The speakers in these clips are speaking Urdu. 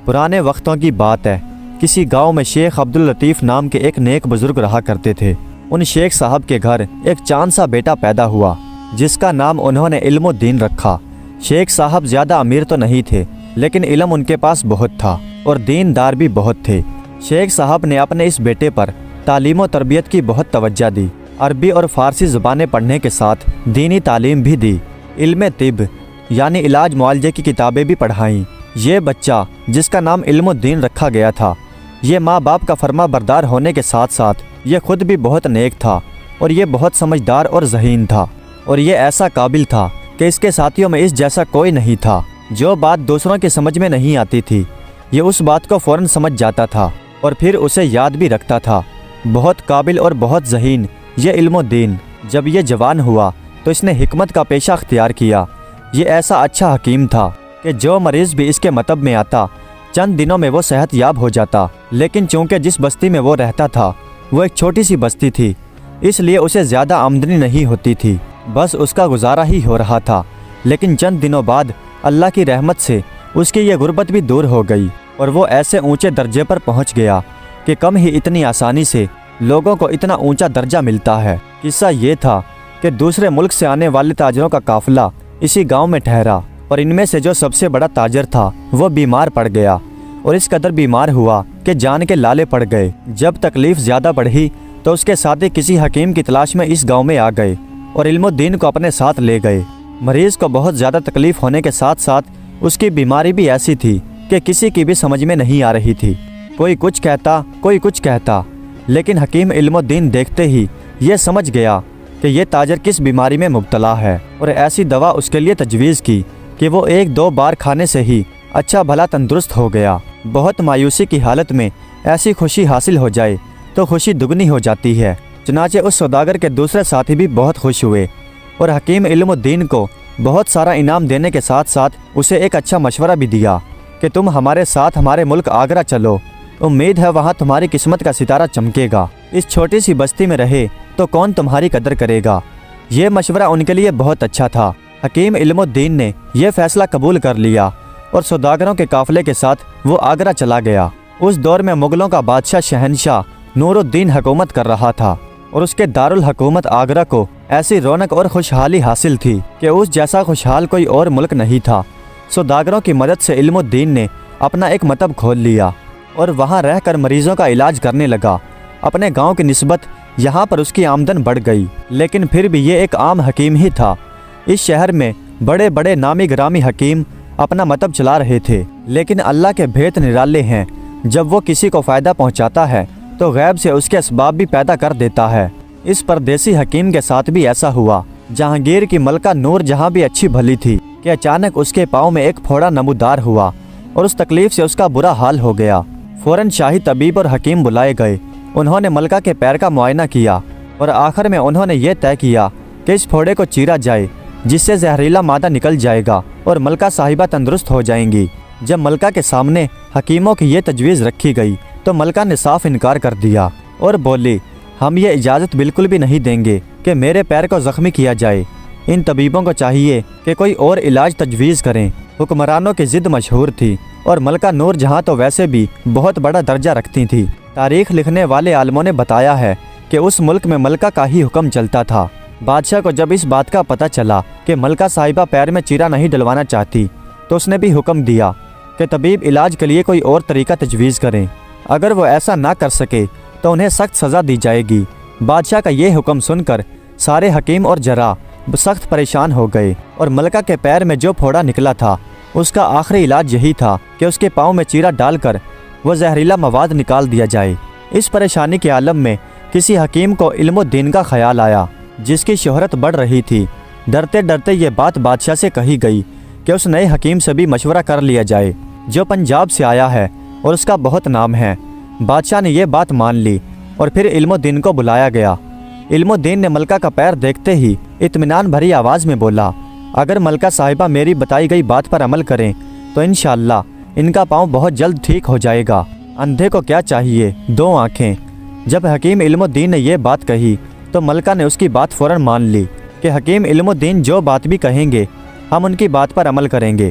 پرانے وقتوں کی بات ہے، کسی گاؤں میں شیخ عبداللطیف نام کے ایک نیک بزرگ رہا کرتے تھے۔ ان شیخ صاحب کے گھر ایک چاند سا بیٹا پیدا ہوا جس کا نام انہوں نے علم و دین رکھا۔ شیخ صاحب زیادہ امیر تو نہیں تھے، لیکن علم ان کے پاس بہت تھا اور دیندار بھی بہت تھے۔ شیخ صاحب نے اپنے اس بیٹے پر تعلیم و تربیت کی بہت توجہ دی، عربی اور فارسی زبانیں پڑھنے کے ساتھ دینی تعلیم بھی دی، علم طب یعنی علاج معالجے کی کتابیں بھی پڑھائیں۔ یہ بچہ جس کا نام علم الدین رکھا گیا تھا، یہ ماں باپ کا فرما بردار ہونے کے ساتھ ساتھ یہ خود بھی بہت نیک تھا اور یہ بہت سمجھدار اور ذہین تھا، اور یہ ایسا قابل تھا کہ اس کے ساتھیوں میں اس جیسا کوئی نہیں تھا۔ جو بات دوسروں کی سمجھ میں نہیں آتی تھی، یہ اس بات کو فوراً سمجھ جاتا تھا اور پھر اسے یاد بھی رکھتا تھا۔ بہت قابل اور بہت ذہین یہ علم الدین جب یہ جوان ہوا تو اس نے حکمت کا پیشہ اختیار کیا۔ یہ ایسا اچھا حکیم تھا کہ جو مریض بھی اس کے مطب میں آتا چند دنوں میں وہ صحت یاب ہو جاتا۔ لیکن چونکہ جس بستی میں وہ رہتا تھا وہ ایک چھوٹی سی بستی تھی، اس لیے اسے زیادہ آمدنی نہیں ہوتی تھی، بس اس کا گزارا ہی ہو رہا تھا۔ لیکن چند دنوں بعد اللہ کی رحمت سے اس کی یہ غربت بھی دور ہو گئی اور وہ ایسے اونچے درجے پر پہنچ گیا کہ کم ہی اتنی آسانی سے لوگوں کو اتنا اونچا درجہ ملتا ہے۔ قصہ یہ تھا کہ دوسرے ملک سے آنے والے تاجروں کا قافلہ اسی گاؤں میں ٹھہرا اور ان میں سے جو سب سے بڑا تاجر تھا وہ بیمار پڑ گیا اور اس قدر بیمار ہوا کہ جان کے لالے پڑ گئے۔ جب تکلیف زیادہ بڑھی تو اس کے ساتھی کسی حکیم کی تلاش میں اس گاؤں میں آ گئے اور علم الدین کو اپنے ساتھ لے گئے۔ مریض کو بہت زیادہ تکلیف ہونے کے ساتھ ساتھ اس کی بیماری بھی ایسی تھی کہ کسی کی بھی سمجھ میں نہیں آ رہی تھی، کوئی کچھ کہتا کوئی کچھ کہتا، لیکن حکیم علم الدین دیکھتے ہی یہ سمجھ گیا کہ یہ تاجر کس بیماری میں مبتلا ہے اور ایسی دوا اس کے لیے تجویز کی کہ وہ 1-2 بار کھانے سے ہی اچھا بھلا تندرست ہو گیا۔ بہت مایوسی کی حالت میں ایسی خوشی حاصل ہو جائے تو خوشی دگنی ہو جاتی ہے۔ چنانچہ اس سوداگر کے دوسرے ساتھی بھی بہت خوش ہوئے اور حکیم علم الدین کو بہت سارا انعام دینے کے ساتھ ساتھ اسے ایک اچھا مشورہ بھی دیا کہ تم ہمارے ساتھ ہمارے ملک آگرہ چلو، امید ہے وہاں تمہاری قسمت کا ستارہ چمکے گا، اس چھوٹی سی بستی میں رہے تو کون تمہاری قدر کرے گا۔ یہ مشورہ ان کے لیے بہت اچھا تھا۔ حکیم علم الدین نے یہ فیصلہ قبول کر لیا اور سوداگروں کے قافلے کے ساتھ وہ آگرہ چلا گیا۔ اس دور میں مغلوں کا بادشاہ شہنشاہ نور الدین حکومت کر رہا تھا اور اس کے دارالحکومت آگرہ کو ایسی رونق اور خوشحالی حاصل تھی کہ اس جیسا خوشحال کوئی اور ملک نہیں تھا۔ سوداگروں کی مدد سے علم الدین نے اپنا ایک مطب کھول لیا اور وہاں رہ کر مریضوں کا علاج کرنے لگا۔ اپنے گاؤں کی نسبت یہاں پر اس کی آمدن بڑھ گئی، لیکن پھر بھی یہ ایک عام حکیم ہی تھا۔ اس شہر میں بڑے بڑے نامی گرامی حکیم اپنا مطب چلا رہے تھے، لیکن اللہ کے بھیت نرالے ہیں۔ جب وہ کسی کو فائدہ پہنچاتا ہے تو غیب سے اس کے اسباب بھی پیدا کر دیتا ہے۔ اس پردیسی حکیم کے ساتھ بھی ایسا ہوا۔ جہانگیر کی ملکہ نور جہاں بھی اچھی بھلی تھی کہ اچانک اس کے پاؤں میں ایک پھوڑا نمودار ہوا اور اس تکلیف سے اس کا برا حال ہو گیا۔ فوراً شاہی طبیب اور حکیم بلائے گئے۔ انہوں نے ملکہ کے پیر کا معائنہ کیا اور آخر میں انہوں نے یہ طے کیا کہ اس پھوڑے کو چیرا جائے جس سے زہریلا مادہ نکل جائے گا اور ملکہ صاحبہ تندرست ہو جائیں گی۔ جب ملکہ کے سامنے حکیموں کی یہ تجویز رکھی گئی تو ملکہ نے صاف انکار کر دیا اور بولی، ہم یہ اجازت بالکل بھی نہیں دیں گے کہ میرے پیر کو زخمی کیا جائے۔ ان طبیبوں کو چاہیے کہ کوئی اور علاج تجویز کریں۔ حکمرانوں کی ضد مشہور تھی اور ملکہ نور جہاں تو ویسے بھی بہت بڑا درجہ رکھتی تھی۔ تاریخ لکھنے والے عالموں نے بتایا ہے کہ اس ملک میں ملکہ کا ہی حکم چلتا تھا۔ بادشاہ کو جب اس بات کا پتہ چلا کہ ملکہ صاحبہ پیر میں چیرا نہیں ڈلوانا چاہتی تو اس نے بھی حکم دیا کہ طبیب علاج کے لیے کوئی اور طریقہ تجویز کریں۔ اگر وہ ایسا نہ کر سکے تو انہیں سخت سزا دی جائے گی۔ بادشاہ کا یہ حکم سن کر سارے حکیم اور جراح سخت پریشان ہو گئے اور ملکہ کے پیر میں جو پھوڑا نکلا تھا اس کا آخری علاج یہی تھا کہ اس کے پاؤں میں چیرا ڈال کر وہ زہریلا مواد نکال دیا جائے۔ اس پریشانی کے عالم میں کسی حکیم کو علم الدین کا خیال آیا جس کی شہرت بڑھ رہی تھی۔ ڈرتے ڈرتے یہ بات بادشاہ سے کہی گئی کہ اس نئے حکیم سے بھی مشورہ کر لیا جائے جو پنجاب سے آیا ہے اور اس کا بہت نام ہے۔ بادشاہ نے یہ بات مان لی اور پھر علم الدین کو بلایا گیا۔ علم الدین نے ملکہ کا پیر دیکھتے ہی اطمینان بھری آواز میں بولا، اگر ملکہ صاحبہ میری بتائی گئی بات پر عمل کریں تو انشاءاللہ ان کا پاؤں بہت جلد ٹھیک ہو جائے گا۔ اندھے کو کیا چاہیے، 2 آنکھیں۔ جب حکیم علم الدین نے یہ بات کہی تو ملکہ نے اس کی بات فوراً مان لی کہ حکیم علم الدین جو بات بھی کہیں گے ہم ان کی بات پر عمل کریں گے۔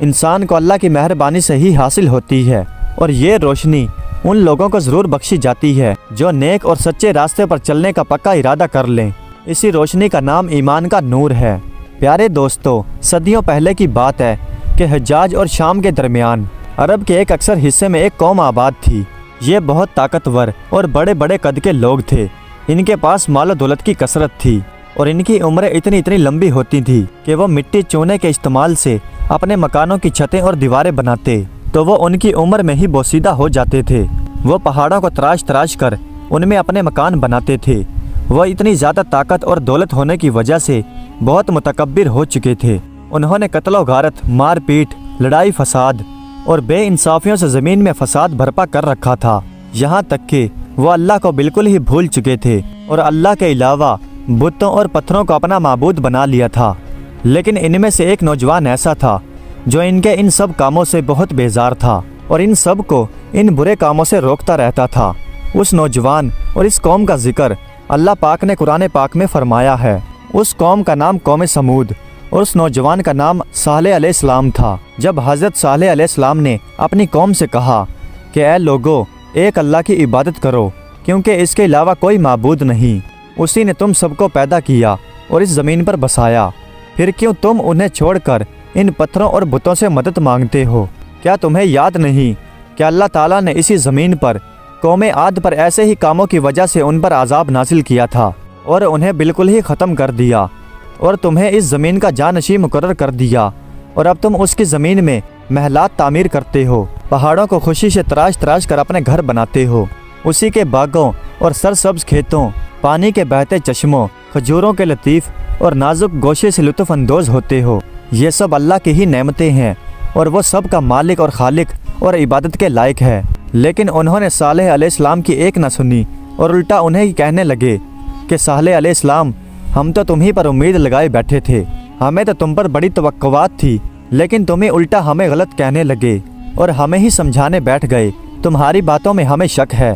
انسان کو اللہ کی مہربانی سے ہی حاصل ہوتی ہے، اور یہ روشنی ان لوگوں کو ضرور بخشی جاتی ہے جو نیک اور سچے راستے پر چلنے کا پکا ارادہ کر لیں۔ اسی روشنی کا نام ایمان کا نور ہے۔ پیارے دوستو، صدیوں پہلے کی بات ہے کہ حجاز اور شام کے درمیان عرب کے ایک اکثر حصے میں ایک قوم آباد تھی۔ یہ بہت طاقتور اور بڑے بڑے قد کے لوگ تھے۔ ان کے پاس مال و دولت کی کثرت تھی اور ان کی عمریں اتنی لمبی ہوتی تھی کہ وہ مٹی چونے کے استعمال سے اپنے مکانوں کی چھتیں اور دیواریں بناتے تو وہ ان کی عمر میں ہی بوسیدہ ہو جاتے تھے۔ وہ پہاڑوں کو تراش کر ان میں اپنے مکان بناتے تھے۔ وہ اتنی زیادہ طاقت اور دولت ہونے کی وجہ سے بہت متکبر ہو چکے تھے۔ انہوں نے قتل و غارت، مار پیٹ، لڑائی فساد اور بے انصافیوں سے زمین میں فساد برپا کر رکھا تھا، یہاں تک کہ وہ اللہ کو بالکل ہی بھول چکے تھے اور اللہ کے علاوہ بتوں اور پتھروں کو اپنا معبود بنا لیا تھا۔ لیکن ان میں سے ایک نوجوان ایسا تھا جو ان کے ان سب کاموں سے بہت بیزار تھا اور ان سب کو ان برے کاموں سے روکتا رہتا تھا۔ اس نوجوان اور اس قوم کا ذکر اللہ پاک نے قرآن پاک میں فرمایا ہے۔ اس قوم کا نام قوم سمود اور اس نوجوان کا نام صالح علیہ السلام تھا۔ جب حضرت صالح علیہ السلام نے اپنی قوم سے کہا کہ اے لوگو، ایک اللہ کی عبادت کرو کیونکہ اس کے علاوہ کوئی معبود نہیں، اسی نے تم سب کو پیدا کیا اور اس زمین پر بسایا، پھر کیوں تم انہیں چھوڑ کر ان پتھروں اور بتوں سے مدد مانگتے ہو؟ کیا تمہیں یاد نہیں کہ اللہ تعالیٰ نے اسی زمین پر قوم عاد پر ایسے ہی کاموں کی وجہ سے ان پر عذاب نازل کیا تھا اور انہیں بالکل ہی ختم کر دیا، اور تمہیں اس زمین کا جانشین مقرر کر دیا، اور اب تم اس کی زمین میں محلات تعمیر کرتے ہو، پہاڑوں کو خوشی سے تراش کر اپنے گھر بناتے ہو، اسی کے باغوں اور سرسبز کھیتوں، پانی کے بہتے چشموں، کھجوروں کے لطیف اور نازک گوشے سے لطف اندوز ہوتے ہو۔ یہ سب اللہ کی ہی نعمتیں ہیں اور وہ سب کا مالک اور خالق اور عبادت کے لائق ہے۔ لیکن انہوں نے صالح علیہ السلام کی ایک نہ سنی اور الٹا انہیں ہی کہنے لگے کہ صالح علیہ السلام، ہم تو تمہیں پر امید لگائے بیٹھے تھے، ہمیں تو تم پر بڑی توقعات تھی، لیکن تمہیں الٹا ہمیں غلط کہنے لگے اور ہمیں ہی سمجھانے بیٹھ گئے۔ تمہاری باتوں میں ہمیں شک ہے،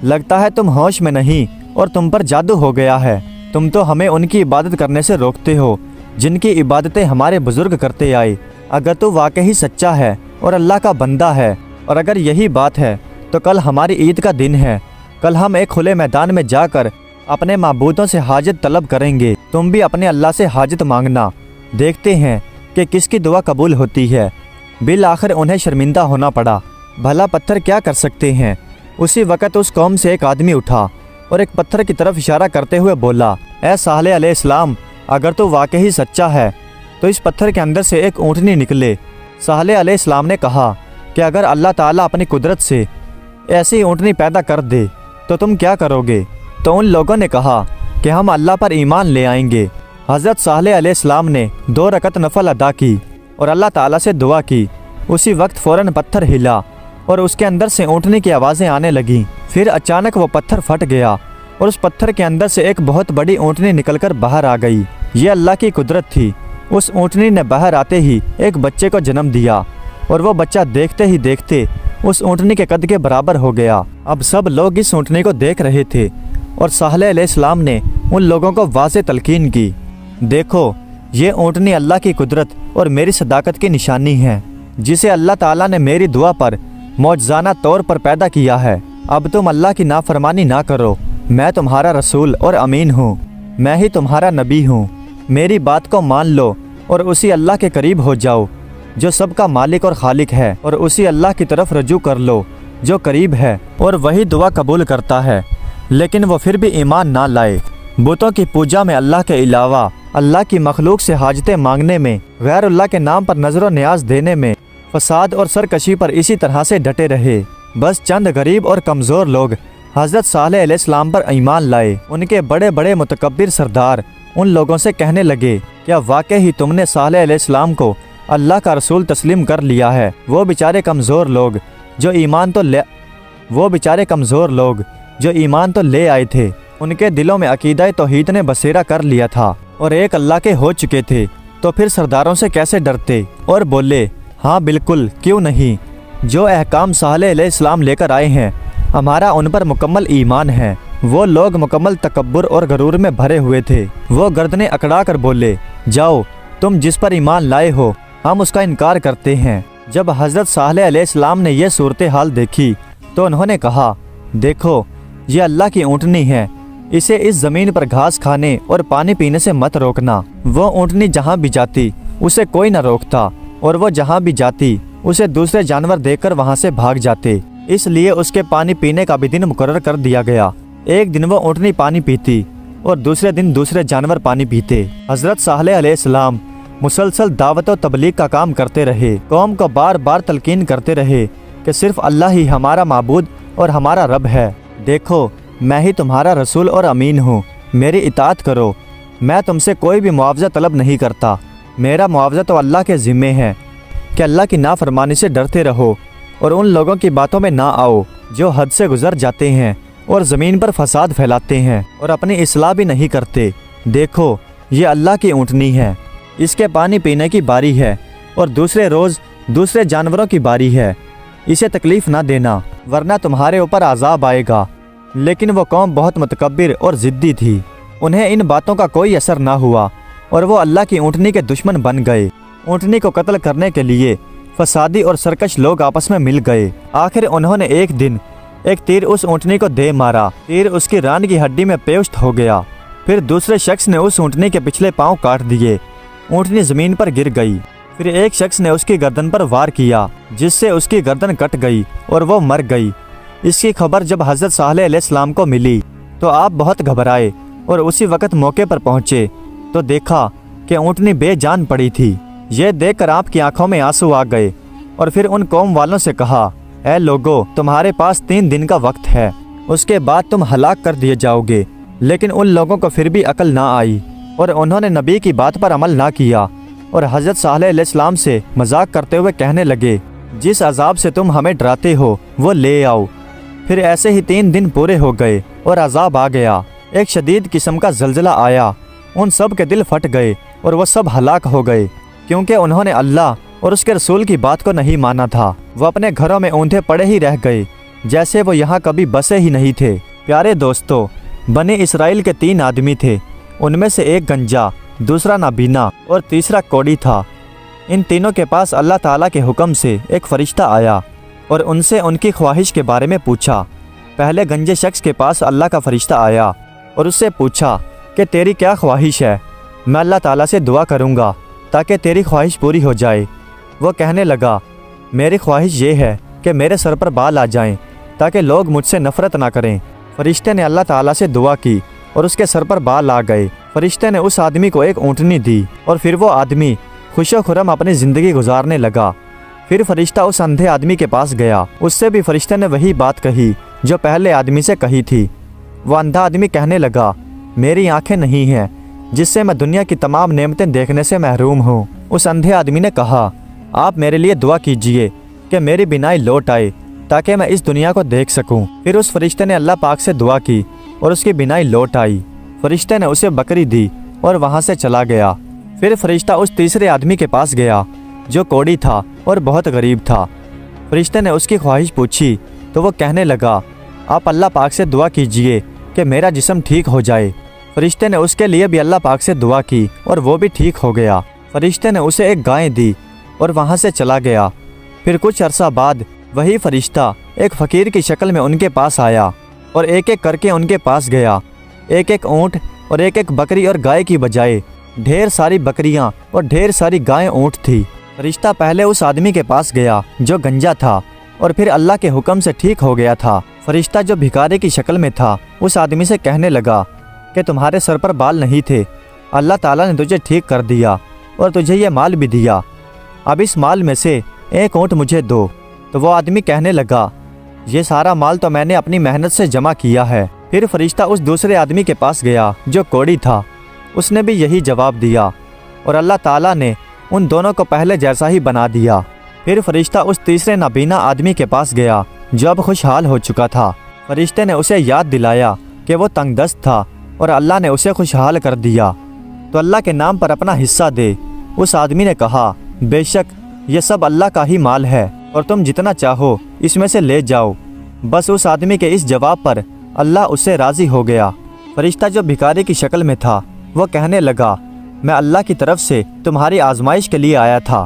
لگتا ہے تم ہوش میں نہیں اور تم پر جادو ہو گیا ہے۔ تم تو ہمیں ان کی عبادت کرنے سے روکتے ہو جن کی عبادتیں ہمارے بزرگ کرتے آئے۔ اگر تو واقعی سچا ہے اور اللہ کا بندہ ہے، اور اگر یہی بات ہے تو کل ہماری عید کا دن ہے، کل ہم ایک کھلے میدان میں جا کر اپنے معبودوں سے حاجت طلب کریں گے، تم بھی اپنے اللہ سے حاجت مانگنا، دیکھتے ہیں کہ کس کی دعا قبول ہوتی ہے۔ بالآخر انہیں شرمندہ ہونا پڑا، بھلا پتھر کیا کر سکتے ہیں۔ اسی وقت اس قوم سے ایک آدمی اٹھا اور ایک پتھر کی طرف اشارہ کرتے ہوئے بولا، اے صالح علیہ السلام، اگر تو واقعی سچا ہے تو اس پتھر کے اندر سے ایک اونٹنی نکلے۔ صالح علیہ السلام نے کہا کہ اگر اللہ تعالیٰ اپنی قدرت سے ایسی اونٹنی پیدا کر دے تو تم کیا کرو گے؟ تو ان لوگوں نے کہا کہ ہم اللہ پر ایمان لے آئیں گے۔ حضرت صالح علیہ السلام نے 2 رکعت نفل ادا کی اور اللہ تعالیٰ سے دعا کی۔ اسی وقت فوراً پتھر ہلا اور اس کے اندر سے اونٹنی کی آوازیں آنے لگیں۔ پھر اچانک وہ پتھر پھٹ گیا اور اس پتھر کے اندر سے ایک بہت بڑی اونٹنی نکل کر باہر آ گئی۔ یہ اللہ کی قدرت تھی۔ اس اونٹنی نے باہر آتے ہی ایک بچے کو جنم دیا اور وہ بچہ دیکھتے ہی دیکھتے اس اونٹنی کے قد کے برابر ہو گیا۔ اب سب لوگ اس اونٹنی کو دیکھ رہے تھے اور صالح علیہ السلام نے ان لوگوں کو واضح تلقین کی، دیکھو یہ اونٹنی اللہ کی قدرت اور میری صداقت کی نشانی ہے، جسے اللہ تعالیٰ نے میری دعا پر معجزانہ طور پر پیدا کیا ہے۔ اب تم اللہ کی نافرمانی نہ کرو، میں تمہارا رسول اور امین ہوں، میں ہی تمہارا نبی ہوں، میری بات کو مان لو اور اسی اللہ کے قریب ہو جاؤ جو سب کا مالک اور خالق ہے، اور اسی اللہ کی طرف رجوع کر لو جو قریب ہے اور وہی دعا قبول کرتا ہے۔ لیکن وہ پھر بھی ایمان نہ لائے۔ بتوں کی پوجا میں اللہ کے علاوہ اللہ کی مخلوق سے حاجتیں مانگنے میں، غیر اللہ کے نام پر نظر و نیاز دینے میں، فساد اور سرکشی پر اسی طرح سے ڈٹے رہے۔ بس چند غریب اور کمزور لوگ حضرت صالح علیہ السلام پر ایمان لائے۔ ان کے بڑے بڑے متکبر سردار ان لوگوں سے کہنے لگے، کیا واقعی تم نے صالح علیہ السلام کو اللہ کا رسول تسلیم کر لیا ہے؟ وہ بیچارے کمزور لوگ جو ایمان تو لے آئے تھے، ان کے دلوں میں عقیدہ توحید نے بسیرا کر لیا تھا اور ایک اللہ کے ہو چکے تھے، تو پھر سرداروں سے کیسے ڈرتے؟ اور بولے، ہاں بالکل، کیوں نہیں، جو احکام صالح علیہ السلام لے کر آئے ہیں ہمارا ان پر مکمل ایمان ہے۔ وہ لوگ مکمل تکبر اور غرور میں بھرے ہوئے تھے۔ وہ گردنیں اکڑا کر بولے، جاؤ، تم جس پر ایمان لائے ہو ہم اس کا انکار کرتے ہیں۔ جب حضرت صالح علیہ السلام نے یہ صورتحال دیکھی تو انہوں نے کہا، دیکھو یہ اللہ کی اونٹنی ہے، اسے اس زمین پر گھاس کھانے اور پانی پینے سے مت روکنا۔ وہ اونٹنی جہاں بھی جاتی اسے کوئی نہ روکتا، اور وہ جہاں بھی جاتی اسے دوسرے جانور دیکھ کر وہاں سے بھاگ جاتے، اس لیے اس کے پانی پینے کا بھی دن مقرر کر دیا گیا۔ ایک دن وہ اونٹنی پانی پیتی اور دوسرے دن دوسرے جانور پانی پیتے۔ حضرت صالح علیہ السلام مسلسل دعوت و تبلیغ کا کام کرتے رہے، قوم کو بار بار تلقین کرتے رہے کہ صرف اللہ ہی ہمارا معبود اور ہمارا رب ہے۔ دیکھو میں ہی تمہارا رسول اور امین ہوں، میری اطاعت کرو، میں تم سے کوئی بھی معاوضہ طلب نہیں کرتا، میرا معاوضہ تو اللہ کے ذمے ہے کہ اللہ کی نافرمانی سے ڈرتے رہو اور ان لوگوں کی باتوں میں نہ آؤ جو حد سے گزر جاتے ہیں اور زمین پر فساد پھیلاتے ہیں اور اپنی اصلاح بھی نہیں کرتے۔ دیکھو یہ اللہ کی اونٹنی ہے، اس کے پانی پینے کی باری ہے اور دوسرے روز دوسرے جانوروں کی باری ہے، اسے تکلیف نہ دینا ورنہ تمہارے اوپر عذاب آئے گا۔ لیکن وہ قوم بہت متکبر اور ضدی تھی، انہیں ان باتوں کا کوئی اثر نہ ہوا اور وہ اللہ کی اونٹنی کے دشمن بن گئے۔ اونٹنی کو قتل کرنے کے لیے فسادی اور سرکش لوگ آپس میں مل گئے۔ آخر انہوں نے ایک دن ایک تیر اس اونٹنی کو دے مارا، تیر اس کی ران کی ہڈی میں پیوست ہو گیا۔ پھر دوسرے شخص نے اس اونٹنی کے پچھلے پاؤں کاٹ دیے، اونٹنی زمین پر گر گئی۔ پھر ایک شخص نے اس کی گردن پر وار کیا جس سے اس کی گردن کٹ گئی اور وہ مر گئی۔ اس کی خبر جب حضرت صالح علیہ السلام کو ملی تو آپ بہت گھبرائے اور اسی وقت موقع پر پہنچے تو دیکھا کہ اونٹنی بے جان پڑی تھی۔ یہ دیکھ کر آپ کی آنکھوں میں آنسو آ گئے اور پھر ان قوم والوں سے کہا، اے لوگو تمہارے پاس 3 دن کا وقت ہے، اس کے بعد تم ہلاک کر دیے جاؤ گے۔ لیکن ان لوگوں کو پھر بھی عقل نہ آئی اور انہوں نے نبی کی بات پر عمل نہ کیا اور حضرت صالح علیہ السلام سے مذاق کرتے ہوئے کہنے لگے، جس عذاب سے تم ہمیں ڈراتے ہو وہ لے آؤ۔ پھر ایسے ہی 3 دن پورے ہو گئے اور عذاب آ گیا، ایک شدید قسم کا زلزلہ آیا، ان سب کے دل پھٹ گئے اور وہ سب ہلاک ہو گئے کیونکہ انہوں نے اللہ اور اس کے رسول کی بات کو نہیں مانا تھا۔ وہ اپنے گھروں میں اوندھے پڑے ہی رہ گئے جیسے وہ یہاں کبھی بسے ہی نہیں تھے۔ پیارے دوستو، بنی اسرائیل کے 3 آدمی تھے، ان میں سے ایک گنجا، دوسرا نابینا اور تیسرا کوڑی تھا۔ ان تینوں کے پاس اللہ تعالیٰ کے حکم سے ایک فرشتہ آیا اور ان سے ان کی خواہش کے بارے میں پوچھا۔ پہلے گنجے شخص کے پاس اللہ کا فرشتہ آیا اور اس سے پوچھا کہ تیری کیا خواہش ہے؟ میں اللہ تعالیٰ سے دعا کروں گا تاکہ تیری خواہش پوری ہو جائے۔ وہ کہنے لگا، میری خواہش یہ ہے کہ میرے سر پر بال آ جائیں تاکہ لوگ مجھ سے نفرت نہ کریں۔ فرشتے نے اللہ تعالیٰ سے دعا کی اور اس کے سر پر بال آ گئے۔ فرشتے نے اس آدمی کو ایک اونٹنی دی اور پھر وہ آدمی خوش و خرم اپنی زندگی گزارنے لگا۔ پھر فرشتہ اس اندھے آدمی کے پاس گیا، اس سے بھی فرشتے نے وہی بات کہی جو پہلے آدمی سے کہی تھی۔ وہ اندھا آدمی کہنے لگا، میری آنکھیں نہیں ہیں جس سے میں دنیا کی تمام نعمتیں دیکھنے سے محروم ہوں۔ اس اندھے آدمی نے کہا، آپ میرے لیے دعا کیجئے کہ میری بینائی لوٹ آئے تاکہ میں اس دنیا کو دیکھ سکوں۔ پھر اس فرشتے نے اللہ پاک سے دعا کی اور اس کی بینائی لوٹ آئی۔ فرشتے نے اسے بکری دی اور وہاں سے چلا گیا۔ پھر فرشتہ اس تیسرے آدمی کے پاس گیا جو کوڑی تھا اور بہت غریب تھا۔ فرشتے نے اس کی خواہش پوچھی تو وہ کہنے لگا، آپ اللہ پاک سے دعا کیجئے کہ میرا جسم ٹھیک ہو جائے۔ فرشتے نے اس کے لیے بھی اللہ پاک سے دعا کی اور وہ بھی ٹھیک ہو گیا۔ فرشتے نے اسے ایک گائے دی اور وہاں سے چلا گیا۔ پھر کچھ عرصہ بعد وہی فرشتہ ایک فقیر کی شکل میں ان کے پاس آیا اور ایک ایک کر کے ان کے پاس گیا۔ ایک ایک اونٹ اور ایک ایک بکری اور گائے کی بجائے ڈھیر ساری بکریاں اور ڈھیر ساری گائیں اونٹ تھی۔ فرشتہ پہلے اس آدمی کے پاس گیا جو گنجا تھا اور پھر اللہ کے حکم سے ٹھیک ہو گیا تھا۔ فرشتہ جو بھکاری کی شکل میں تھا اس آدمی سے کہنے لگا کہ تمہارے سر پر بال نہیں تھے، اللہ تعالیٰ نے تجھے ٹھیک کر دیا اور تجھے یہ مال بھی دیا، اب اس مال میں سے ایک اونٹ مجھے دو۔ تو وہ آدمی کہنے لگا، یہ سارا مال تو میں نے اپنی محنت سے جمع کیا ہے۔ پھر فرشتہ اس دوسرے آدمی کے پاس گیا جو کوڑی تھا، اس نے بھی یہی جواب دیا اور اللہ تعالیٰ نے ان دونوں کو پہلے جیسا ہی بنا دیا۔ پھر فرشتہ اس تیسرے نابینا آدمی کے پاس گیا جو اب خوشحال ہو چکا تھا۔ فرشتے نے اسے یاد دلایا کہ وہ تنگ دست تھا اور اللہ نے اسے خوشحال کر دیا، تو اللہ کے نام پر اپنا حصہ دے۔ اس آدمی نے کہا، بے شک یہ سب اللہ کا ہی مال ہے اور تم جتنا چاہو اس میں سے لے جاؤ۔ بس اس آدمی کے اس جواب پر اللہ اس سے راضی ہو گیا۔ فرشتہ جو بھکاری کی شکل میں تھا وہ کہنے لگا، میں اللہ کی طرف سے تمہاری آزمائش کے لیے آیا تھا،